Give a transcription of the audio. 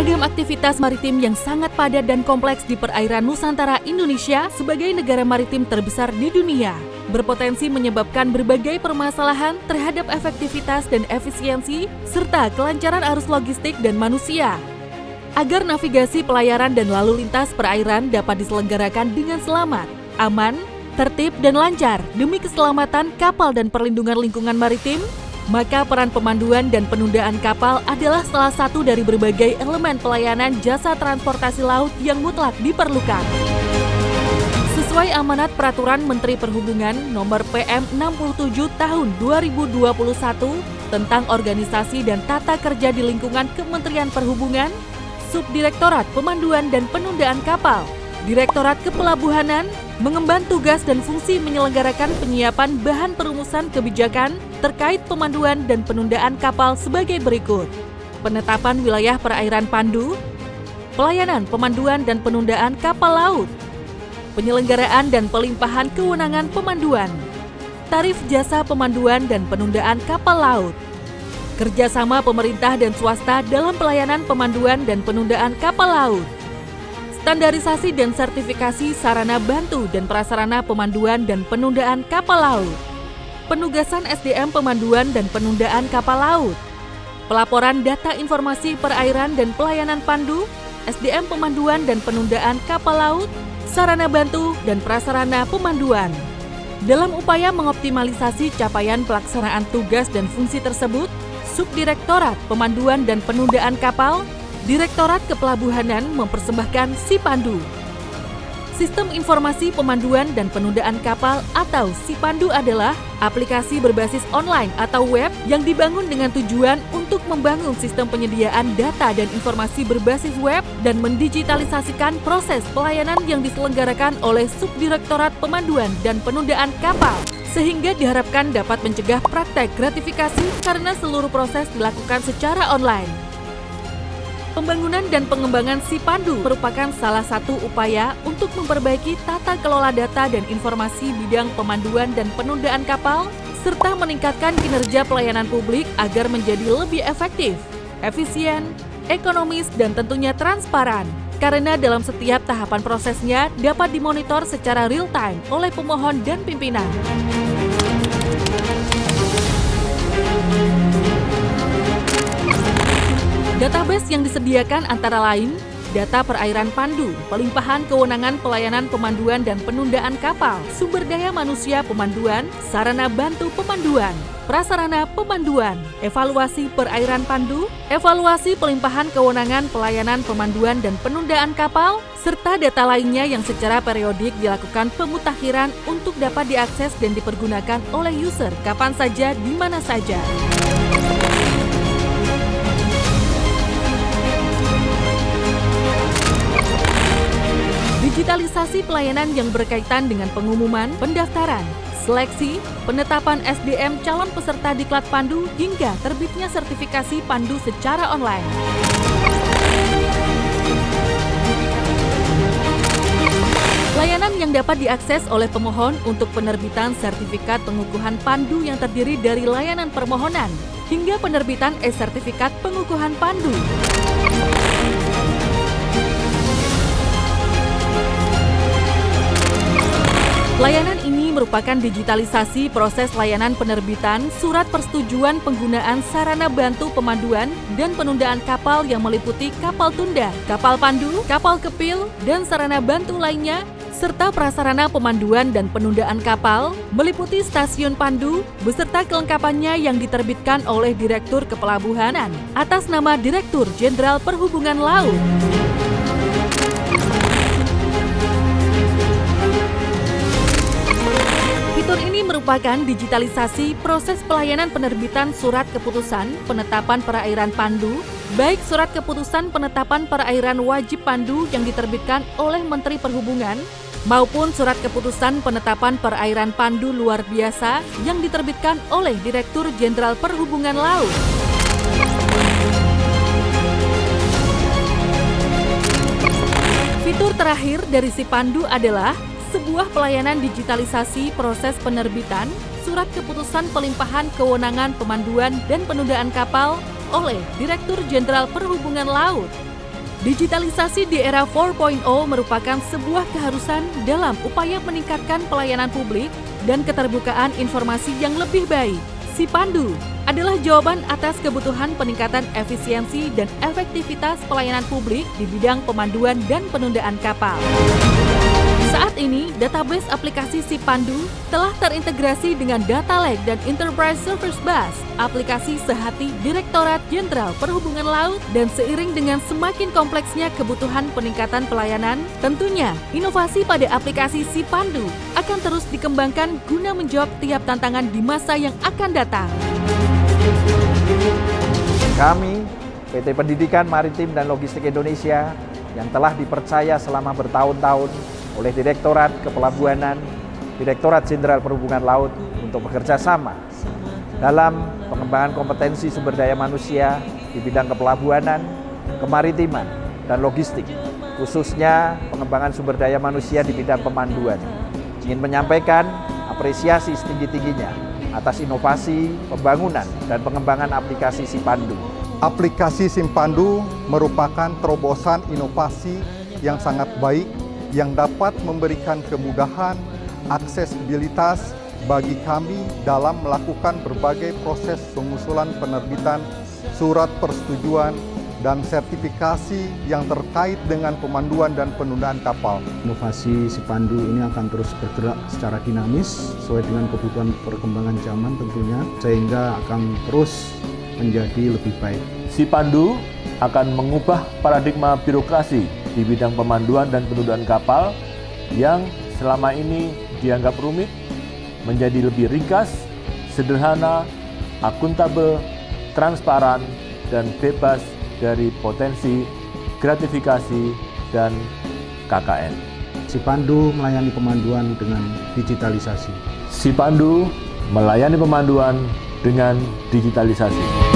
Ragam aktivitas maritim yang sangat padat dan kompleks di perairan Nusantara Indonesia sebagai negara maritim terbesar di dunia, berpotensi menyebabkan berbagai permasalahan terhadap efektivitas dan efisiensi, serta kelancaran arus logistik dan manusia. Agar navigasi pelayaran dan lalu lintas perairan dapat diselenggarakan dengan selamat, aman, tertib, dan lancar demi keselamatan kapal dan perlindungan lingkungan maritim, maka peran pemanduan dan penundaan kapal adalah salah satu dari berbagai elemen pelayanan jasa transportasi laut yang mutlak diperlukan. Sesuai amanat Peraturan Menteri Perhubungan Nomor PM 67 Tahun 2021 tentang organisasi dan tata kerja di lingkungan Kementerian Perhubungan, Subdirektorat Pemanduan dan Penundaan Kapal, Direktorat Kepelabuhanan mengemban tugas dan fungsi menyelenggarakan penyiapan bahan perumusan kebijakan terkait pemanduan dan penundaan kapal sebagai berikut. Penetapan wilayah perairan pandu, pelayanan pemanduan dan penundaan kapal laut, penyelenggaraan dan pelimpahan kewenangan pemanduan, tarif jasa pemanduan dan penundaan kapal laut, kerjasama pemerintah dan swasta dalam pelayanan pemanduan dan penundaan kapal laut, standarisasi dan sertifikasi sarana bantu dan prasarana pemanduan dan penundaan kapal laut, penugasan SDM pemanduan dan penundaan kapal laut, pelaporan data informasi perairan dan pelayanan pandu, SDM pemanduan dan penundaan kapal laut, sarana bantu dan prasarana pemanduan. Dalam upaya mengoptimalisasi capaian pelaksanaan tugas dan fungsi tersebut, Subdirektorat Pemanduan dan Penundaan Kapal, Direktorat Kepelabuhanan mempersembahkan SIPandu. Sistem Informasi Pemanduan dan Penundaan Kapal atau SIPandu adalah aplikasi berbasis online atau web yang dibangun dengan tujuan untuk membangun sistem penyediaan data dan informasi berbasis web dan mendigitalisasikan proses pelayanan yang diselenggarakan oleh Subdirektorat Pemanduan dan Penundaan Kapal, sehingga diharapkan dapat mencegah praktek gratifikasi karena seluruh proses dilakukan secara online. Pembangunan dan pengembangan SIPandu merupakan salah satu upaya untuk memperbaiki tata kelola data dan informasi bidang pemanduan dan penundaan kapal, serta meningkatkan kinerja pelayanan publik agar menjadi lebih efektif, efisien, ekonomis, dan tentunya transparan. Karena dalam setiap tahapan prosesnya dapat dimonitor secara real-time oleh pemohon dan pimpinan. Database yang disediakan antara lain data perairan pandu, pelimpahan kewenangan pelayanan pemanduan dan penundaan kapal, sumber daya manusia pemanduan, sarana bantu pemanduan, prasarana pemanduan, evaluasi perairan pandu, evaluasi pelimpahan kewenangan pelayanan pemanduan dan penundaan kapal, serta data lainnya yang secara periodik dilakukan pemutakhiran untuk dapat diakses dan dipergunakan oleh user kapan saja di mana saja. Digitalisasi pelayanan yang berkaitan dengan pengumuman, pendaftaran, seleksi, penetapan SDM calon peserta diklat pandu hingga terbitnya sertifikasi pandu secara online. Layanan yang dapat diakses oleh pemohon untuk penerbitan sertifikat pengukuhan pandu yang terdiri dari layanan permohonan hingga penerbitan sertifikat pengukuhan pandu. Layanan ini merupakan digitalisasi proses layanan penerbitan surat persetujuan penggunaan sarana bantu pemanduan dan penundaan kapal yang meliputi kapal tunda, kapal pandu, kapal kepil, dan sarana bantu lainnya, serta prasarana pemanduan dan penundaan kapal meliputi stasiun pandu beserta kelengkapannya yang diterbitkan oleh Direktur Kepelabuhanan atas nama Direktur Jenderal Perhubungan Laut. Fitur ini merupakan digitalisasi proses pelayanan penerbitan surat keputusan penetapan perairan pandu, baik surat keputusan penetapan perairan wajib pandu yang diterbitkan oleh Menteri Perhubungan, maupun surat keputusan penetapan perairan pandu luar biasa yang diterbitkan oleh Direktur Jenderal Perhubungan Laut. Fitur terakhir dari SIPandu adalah sebuah pelayanan digitalisasi proses penerbitan surat keputusan pelimpahan kewenangan pemanduan dan penundaan kapal oleh Direktur Jenderal Perhubungan Laut. Digitalisasi di era 4.0 merupakan sebuah keharusan dalam upaya meningkatkan pelayanan publik dan keterbukaan informasi yang lebih baik. Sipandu adalah jawaban atas kebutuhan peningkatan efisiensi dan efektivitas pelayanan publik di bidang pemanduan dan penundaan kapal. Saat ini, database aplikasi Sipandu telah terintegrasi dengan Data Lake dan Enterprise Service Bus, aplikasi sehati Direktorat Jenderal Perhubungan Laut, dan seiring dengan semakin kompleksnya kebutuhan peningkatan pelayanan, tentunya inovasi pada aplikasi Sipandu akan terus dikembangkan guna menjawab tiap tantangan di masa yang akan datang. Kami, PT Pendidikan Maritim dan Logistik Indonesia, yang telah dipercaya selama bertahun-tahun oleh Direktorat Kepelabuhanan, Direktorat Jenderal Perhubungan Laut untuk bekerja sama dalam pengembangan kompetensi sumber daya manusia di bidang kepelabuhanan, kemaritiman, dan logistik, khususnya pengembangan sumber daya manusia di bidang pemanduan. Ingin menyampaikan apresiasi setinggi-tingginya atas inovasi, pembangunan, dan pengembangan aplikasi Sipandu. Aplikasi Sipandu merupakan terobosan inovasi yang sangat baik yang dapat memberikan kemudahan, aksesibilitas bagi kami dalam melakukan berbagai proses pengusulan penerbitan surat persetujuan dan sertifikasi yang terkait dengan pemanduan dan penundaan kapal. Inovasi Sipandu ini akan terus bergerak secara dinamis sesuai dengan kebutuhan perkembangan zaman tentunya, sehingga akan terus menjadi lebih baik. Sipandu akan mengubah paradigma birokrasi di bidang pemanduan dan penundaan kapal yang selama ini dianggap rumit menjadi lebih ringkas, sederhana, akuntabel, transparan, dan bebas dari potensi gratifikasi dan KKN. Sipandu melayani pemanduan dengan digitalisasi. Sipandu melayani pemanduan dengan digitalisasi.